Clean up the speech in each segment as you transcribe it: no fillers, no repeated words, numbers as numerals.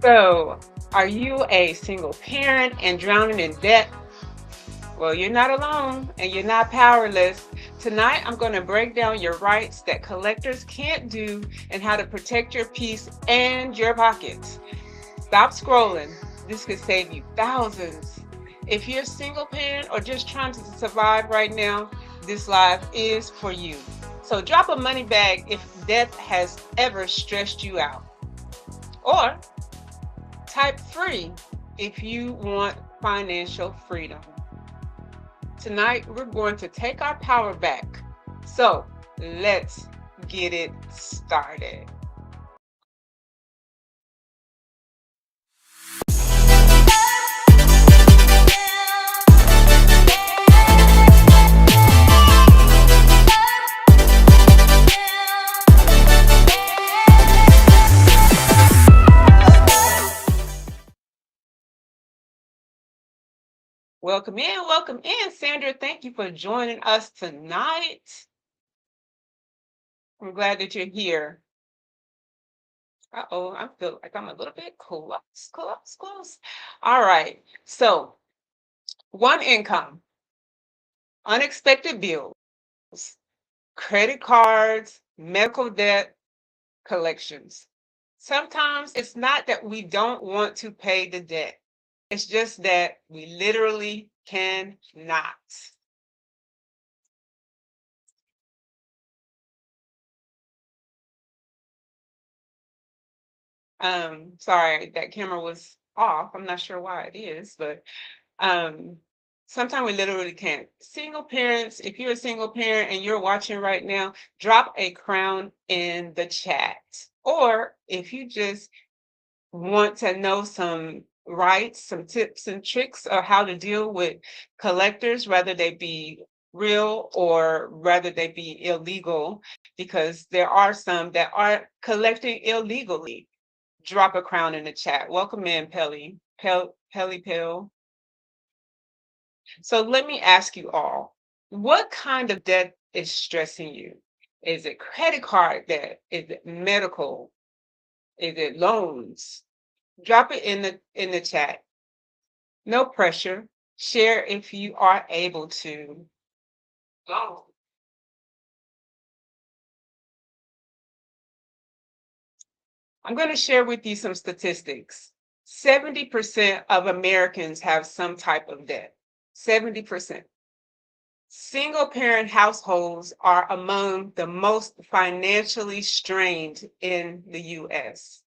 So, are you a single parent and drowning in debt? Well, you're not alone and you're not powerless. Tonight, I'm going to break down your rights that collectors can't do and how to protect your peace and your pockets. Stop scrolling. This could save you thousands. If you're a single parent or just trying to survive right now, this live is for you. So drop a money bag if debt has ever stressed you out. Or type free if you want financial freedom. Tonight, we're going to take our power back. So let's get it started. Welcome in, Sandra. Thank you for joining us tonight. I'm glad that you're here. Uh-oh, I feel like I'm a little bit close. All right. So, one income, unexpected bills, credit cards, medical debt, collections. Sometimes it's not that we don't want to pay the debt. It's just that we literally cannot. Sorry, that camera was off. I'm not sure why it is, but um, sometimes we literally can't. Single parents, if you're a single parent and you're watching right now, drop a crown in the chat. Or if you just want to know some rights, some tips and tricks of how to deal with collectors, whether they be real or whether they be illegal, because there are some that are collecting illegally. Drop a crown in the chat. Welcome in, Pelly. Pelly Pill. So let me ask you all, what kind of debt is stressing you? Is it credit card debt? Is it medical? Is it loans? Drop it in the chat. No pressure. Share if you are able to. Go. I'm going to share with you some statistics. 70% of Americans have some type of debt. 70%. Single parent households are among the most financially strained in the US.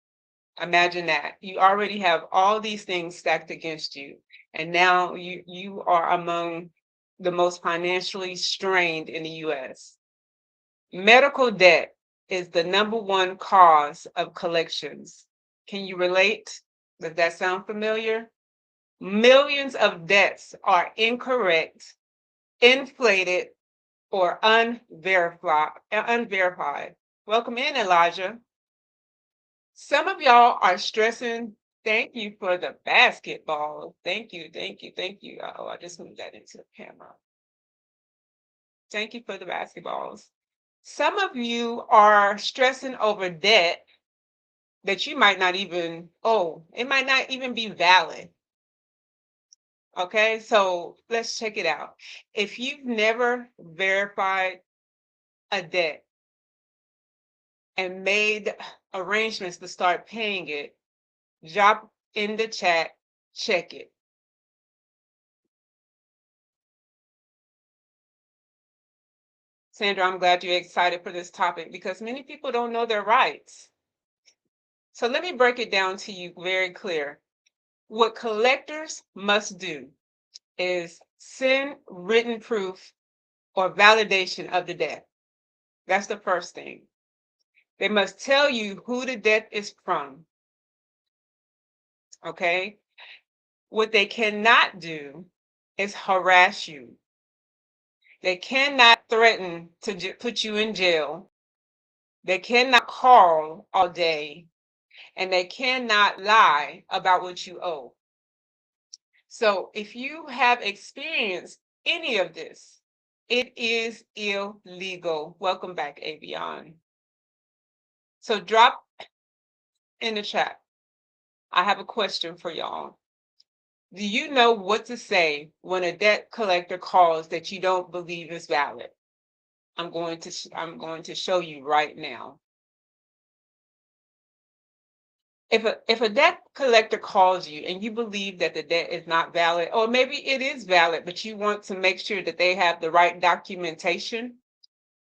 Imagine that. You already have all these things stacked against you, and now you are among the most financially strained in the US. Medical debt is the number one cause of collections. Can you relate? Does that sound familiar? Millions of deaths are incorrect, inflated, or unverified. Welcome in, Elijah. Some of y'all are stressing. Thank you for the basketball. Thank you. Oh, I just moved that into the camera. Thank you for the basketballs. Some of you are stressing over debt that you might not even, oh, it might not even be valid. Okay, so let's check it out. If you've never verified a debt and made arrangements to start paying it, drop in the chat, check it. Sandra, I'm glad you're excited for this topic because many people don't know their rights. So let me break it down to you very clear. What collectors must do is send written proof or validation of the debt. That's the first thing. They must tell you who the debt is from. Okay? What they cannot do is harass you. They cannot threaten to put you in jail. They cannot call all day, and they cannot lie about what you owe. So if you have experienced any of this, it is illegal. Welcome back, Avion. So drop in the chat. I have a question for y'all. Do you know what to say when a debt collector calls that you don't believe is valid? I'm going to show you right now. If a debt collector calls you and you believe that the debt is not valid, or maybe it is valid, but you want to make sure that they have the right documentation,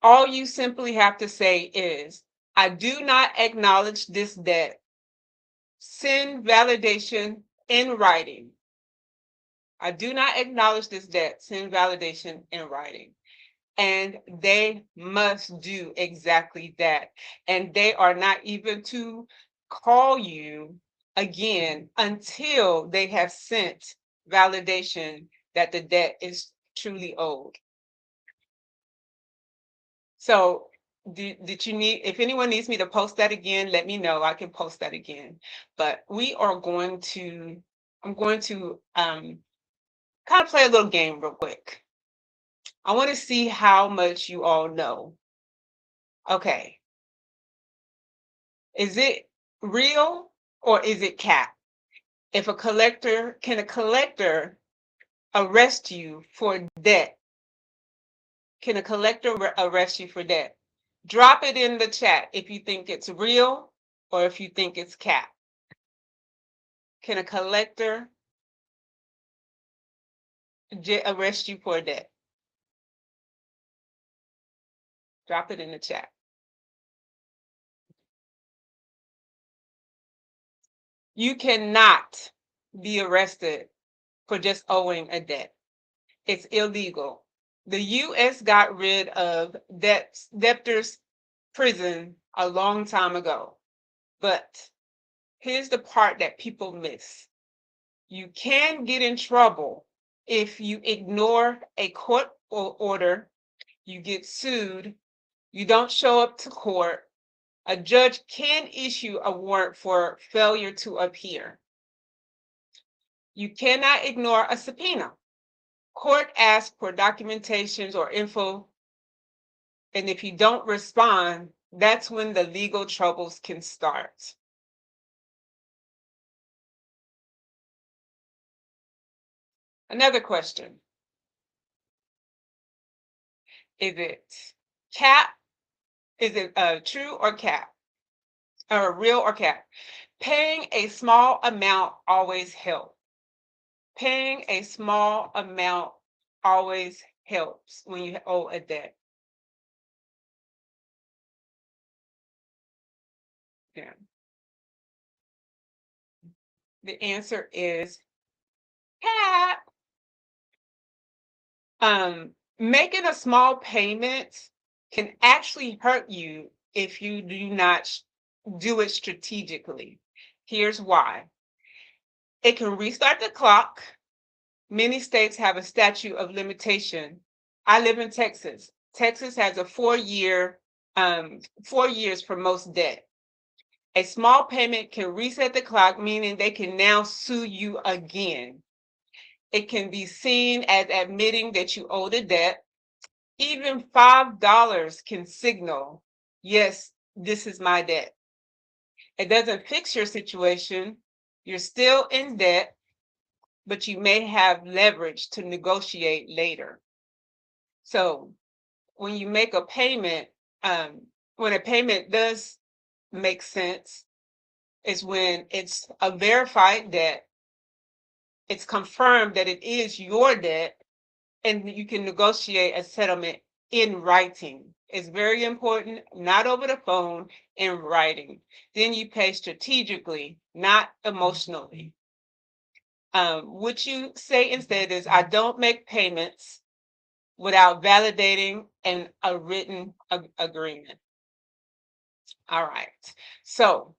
all you simply have to say is, I do not acknowledge this debt. Send validation in writing. I do not acknowledge this debt. Send validation in writing. And they must do exactly that. And they are not even to call you again until they have sent validation that the debt is truly owed. So did you need, if anyone needs me to post that again, let me know. I can post that again. But I'm going to kind of play a little game real quick. I want to see how much you all know. Okay. Is it real or is it cap? If a collector, can a collector arrest you for debt? Can a collector arrest you for debt? Drop it in the chat if you think it's real or if you think it's cap. Can a collector arrest you for debt? Drop it in the chat. You cannot be arrested for just owing a debt. It's illegal. The US got rid of debtors prison a long time ago. But here's the part that people miss. You can get in trouble if you ignore a court order, you get sued, you don't show up to court. A judge can issue a warrant for failure to appear. You cannot ignore a subpoena. Court asks for documentations or info, and if you don't respond, that's when the legal troubles can start. Another question. Is it cap? Is it true or cap? Or real or cap? Paying a small amount always helps. Paying a small amount always helps when you owe a debt. Yeah. The answer is cap. Making a small payment can actually hurt you if you do not do it strategically. Here's why. It can restart the clock. Many states have a statute of limitation. I live in Texas. Texas has a 4 year, 4 years for most debt. A small payment can reset the clock, meaning they can now sue you again. It can be seen as admitting that you owe the debt. Even $5 can signal, yes, this is my debt. It doesn't fix your situation. You're still in debt, but you may have leverage to negotiate later. So when you make a payment, when a payment does make sense, is when it's a verified debt, it's confirmed that it is your debt, and you can negotiate a settlement in writing. It's very important, not over the phone, in writing. Then you pay strategically, not emotionally. What you say instead is, I don't make payments without validating a written agreement. All right. So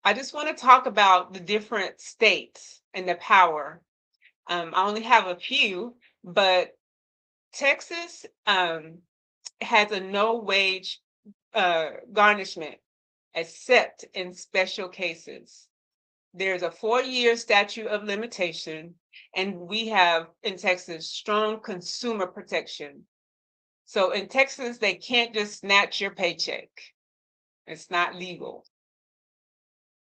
I just want to talk about the different states and the power. I only have a few, but Texas has a no wage garnishment except in special cases. There's a 4 year statute of limitation, and we have in Texas strong consumer protection. So in Texas, they can't just snatch your paycheck. It's not legal.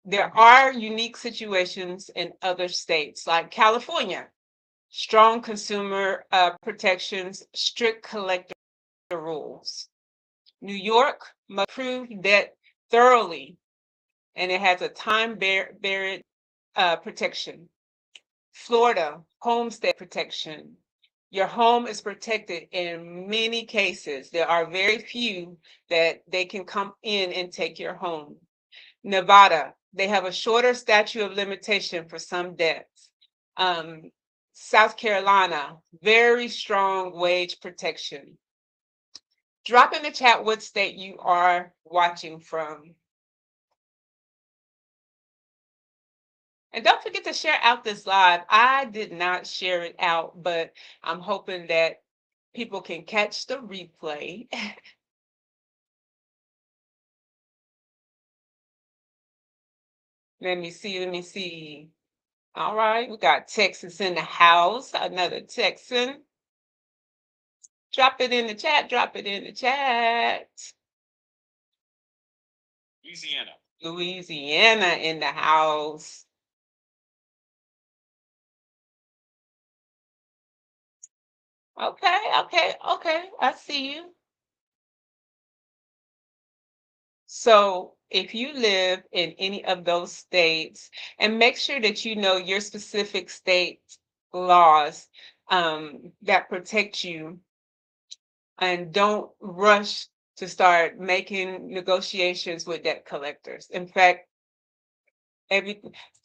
There are unique situations in other states, like California, strong consumer protections, strict collector rules. New York must prove debt thoroughly, and it has a time-barred protection. Florida, homestead protection. Your home is protected in many cases. There are very few that they can come in and take your home. Nevada, they have a shorter statute of limitation for some debts. Um, South Carolina, very strong wage protection. Drop in the chat what state you are watching from. And don't forget to share out this live. I did not share it out, but I'm hoping that people can catch the replay. Let me see, let me see. All right, we got Texas in the house, another Texan. Drop it in the chat, drop it in the chat. Louisiana. Louisiana in the house. Okay, okay, okay, I see you. So if you live in any of those states, and make sure that you know your specific state laws that protect you, and don't rush to start making negotiations with debt collectors. In fact, every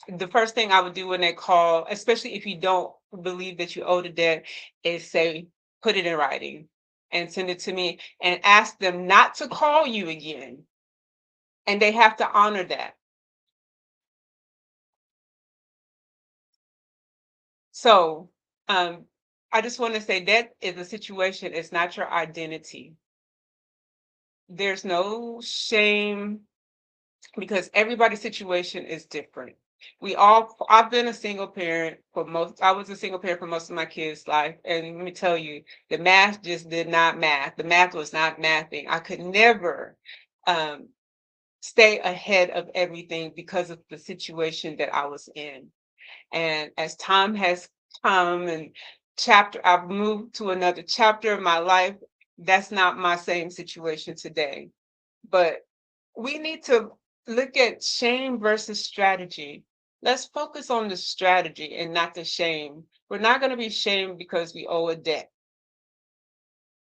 the first thing I would do when they call, especially if you don't believe that you owe the debt, is say, put it in writing and send it to me and ask them not to call you again. And they have to honor that. So I just want to say that is a situation, it's not your identity. There's no shame because everybody's situation is different. I've been a single parent I was a single parent for most of my kids' life. And let me tell you, the math just did not math. The math was not mathing. I could never um, stay ahead of everything because of the situation that I was in. And as time has come and I've moved to another chapter of my life, that's not my same situation today. But we need to look at shame versus strategy. Let's focus on the strategy and not the shame. We're not going to be shamed because we owe a debt.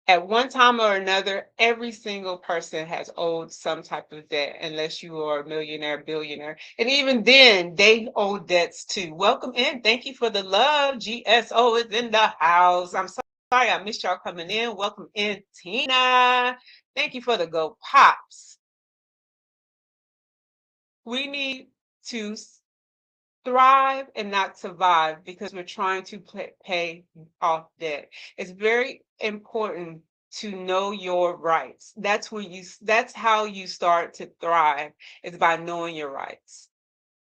At one time or another, every single person has owed some type of debt, unless you are a millionaire, billionaire. And even then, they owe debts too. Welcome in. Thank you for the love. GSO is in the house. I'm sorry I missed y'all coming in. Welcome in, Tina. Thank you for the go pops. We need to thrive and not survive because we're trying to pay off debt. It's very important to know your rights. That's how you start to thrive, is by knowing your rights.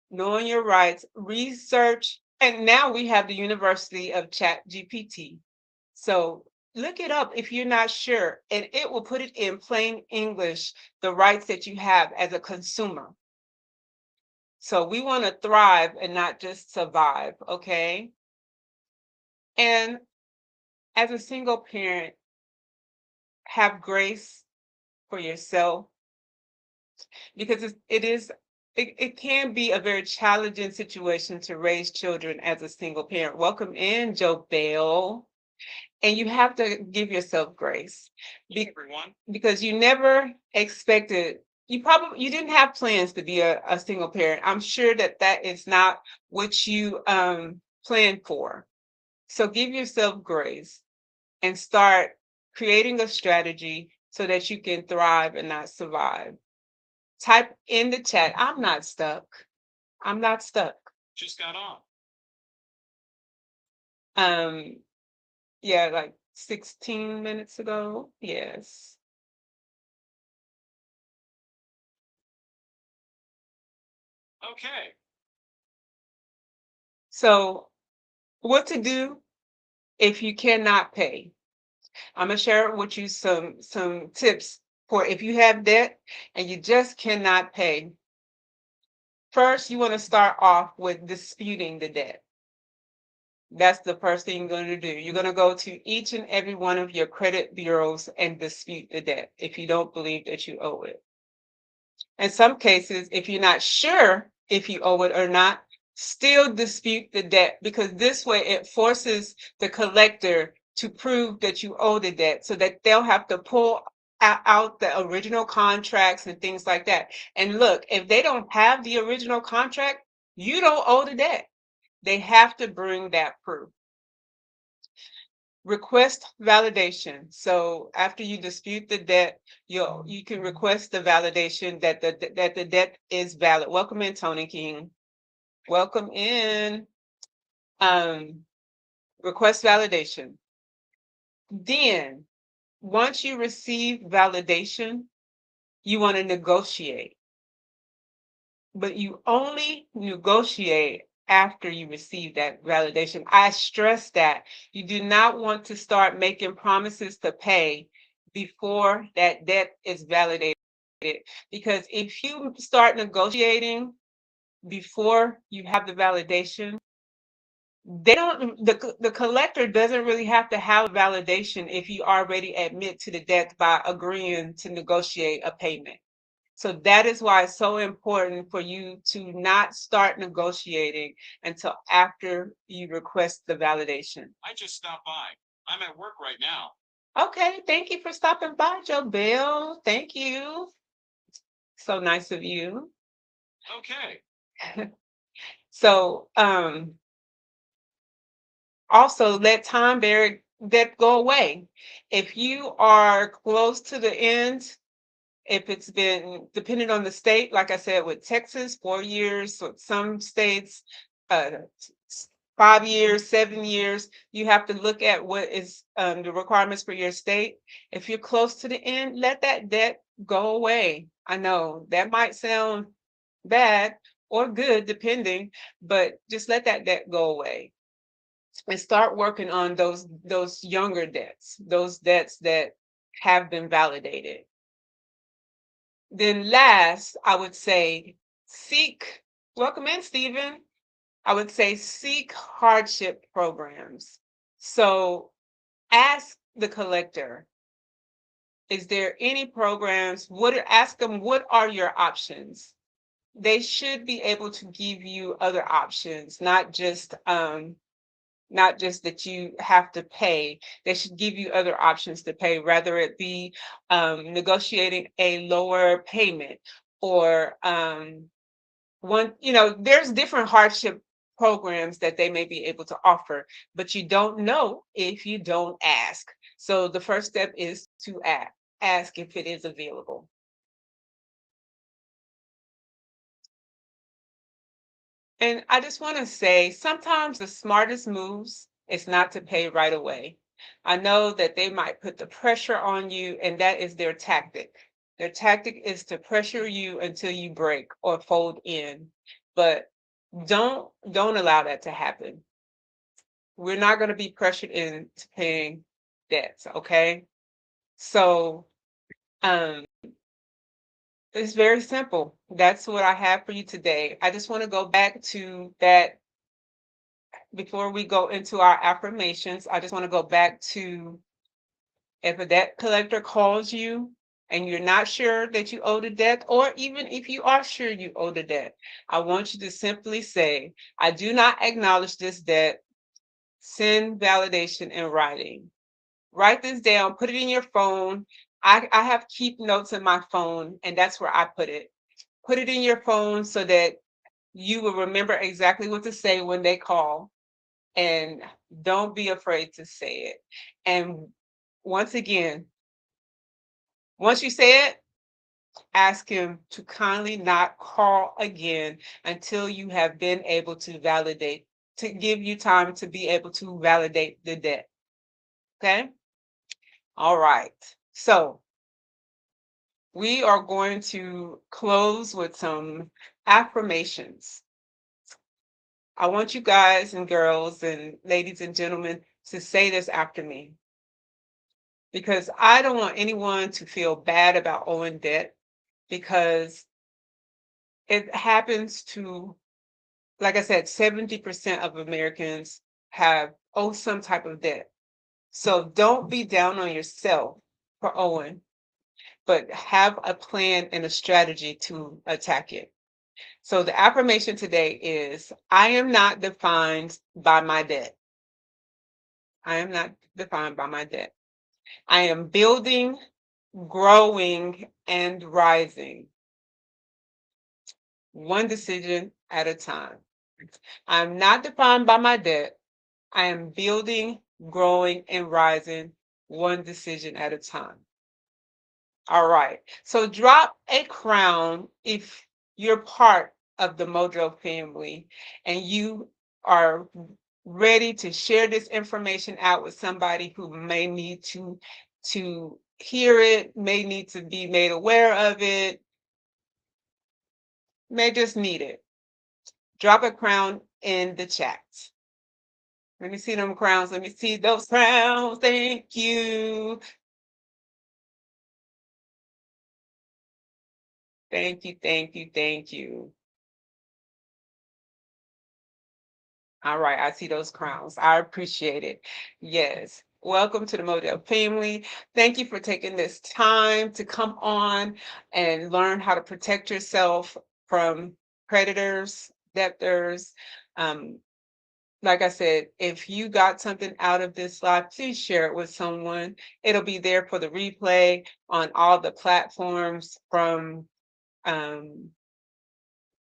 Knowing your rights, research, and now we have the University of Chat GPT. So look it up if you're not sure, and it will put it in plain English, the rights that you have as a consumer. So we want to thrive and not just survive, okay? And as a single parent, have grace for yourself, because it can be a very challenging situation to raise children as a single parent. Welcome in, Joe Bell. And you have to give yourself grace. Everyone. Because you never expected, you didn't have plans to be a single parent. I'm sure that is not what you planned for. So give yourself grace and start creating a strategy so that you can thrive and not survive. Type in the chat, I'm not stuck. I'm not stuck. Just got on. Yeah, like 16 minutes ago. Yes. Okay. So what to do if you cannot pay? I'm gonna share with you some tips for if you have debt and you just cannot pay. First, you want to start off with disputing the debt. That's the first thing you're going to do. You're going to go to each and every one of your credit bureaus and dispute the debt if you don't believe that you owe it. In some cases, if you're not sure if you owe it or not, still dispute the debt, because this way it forces the collector to prove that you owe the debt, so that they'll have to pull out the original contracts and things like that. And look, if they don't have the original contract, you don't owe the debt. They have to bring that proof. Request validation. So after you dispute the debt, you can request the validation that the debt is valid. Welcome in, Tony King. Welcome in. Um, Request validation. Then, once you receive validation, you want to negotiate. But you only negotiate after you receive that validation. I stress that you do not want to start making promises to pay before that debt is validated. Because if you start negotiating before you have the validation, the collector doesn't really have to have validation if you already admit to the debt by agreeing to negotiate a payment. So that is why it's so important for you to not start negotiating until after you request the validation. I just stopped by. I'm at work right now. Okay, thank you for stopping by, Joe Bill. Thank you. So nice of you. Okay. So also let time bear that go away. If you are close to the end, if it's been depending on the state, like I said, with Texas, 4 years, with some states, 5 years, 7 years, you have to look at what is the requirements for your state. If you're close to the end, let that debt go away. I know that might sound bad or good, depending, but just let that debt go away and start working on those younger debts, those debts that have been validated. Then last, I would say seek, welcome in, Stephen. I would say seek hardship programs. So ask the collector, is there any programs? Ask them, what are your options? They should be able to give you other options, not just that you have to pay. They should give you other options to pay, whether it be negotiating a lower payment or there's different hardship programs that they may be able to offer, but you don't know if you don't ask. So the first step is to ask if it is available. And I just want to say, sometimes the smartest moves is not to pay right away. I know that they might put the pressure on you, and that is their tactic. Their tactic is to pressure you until you break or fold in. But don't allow that to happen. We're not going to be pressured into paying debts, okay? So it's very simple. That's what I have for you today. I just want to go back to that before we go into our affirmations. I just want to go back to, if a debt collector calls you and you're not sure that you owe the debt, or even if you are sure you owe the debt, I want you to simply say, I do not acknowledge this debt. Send validation in writing. Write this down, put it in your phone. I have keep notes in my phone, and that's where I put it. Put it in your phone so that you will remember exactly what to say when they call. And don't be afraid to say it. And once again, once you say it, ask him to kindly not call again until you have been able to validate, to give you time to be able to validate the debt. Okay? All right. So we are going to close with some affirmations. I want you guys and girls and ladies and gentlemen to say this after me, because I don't want anyone to feel bad about owing debt, because It happens to, like I said, 70% of Americans have owe some type of debt. So don't be down on yourself for owing, but have a plan and a strategy to attack it. So the affirmation today is I am not defined by my debt. I am not defined by my debt. I am building, growing, and rising one decision at a time. I'm not defined by my debt. I am building, growing, and rising one decision at a time. All right. So drop a crown if you're part of the Mojo family and you are ready to share this information out with somebody who may need to hear it, may need to be made aware of it, may just need it. Drop a crown in the chat. Let me see them crowns. Let me see those crowns. Thank you. Thank you. Thank you. Thank you. All right, I see those crowns. I appreciate it. Yes. Welcome to the Mojo family. Thank you for taking this time to come on and learn how to protect yourself from predators, debtors. Um, like I said, if you got something out of this live, please share it with someone. It'll be there for the replay on all the platforms from um,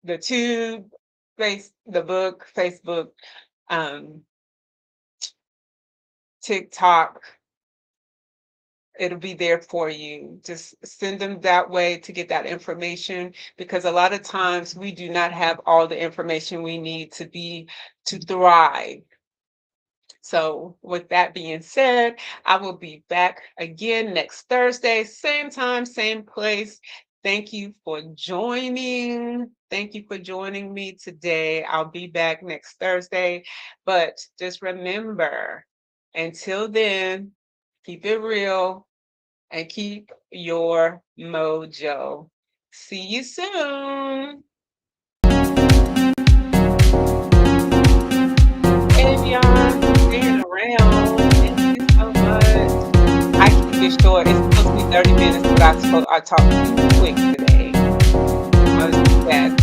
the tube, the book, Facebook, um, TikTok. It'll be there for you. Just send them that way to get that information because a lot of times we do not have all the information we need to thrive. So, with that being said, I will be back again next Thursday, same time, same place. Thank you for joining. Thank you for joining me today. I'll be back next Thursday. But just remember, until then, keep it real and keep your mojo. See you soon. Avion, for staying around. Thank you so much. I keep it short. It's supposed to be 30 minutes, but I talked too quick today. I was too fast.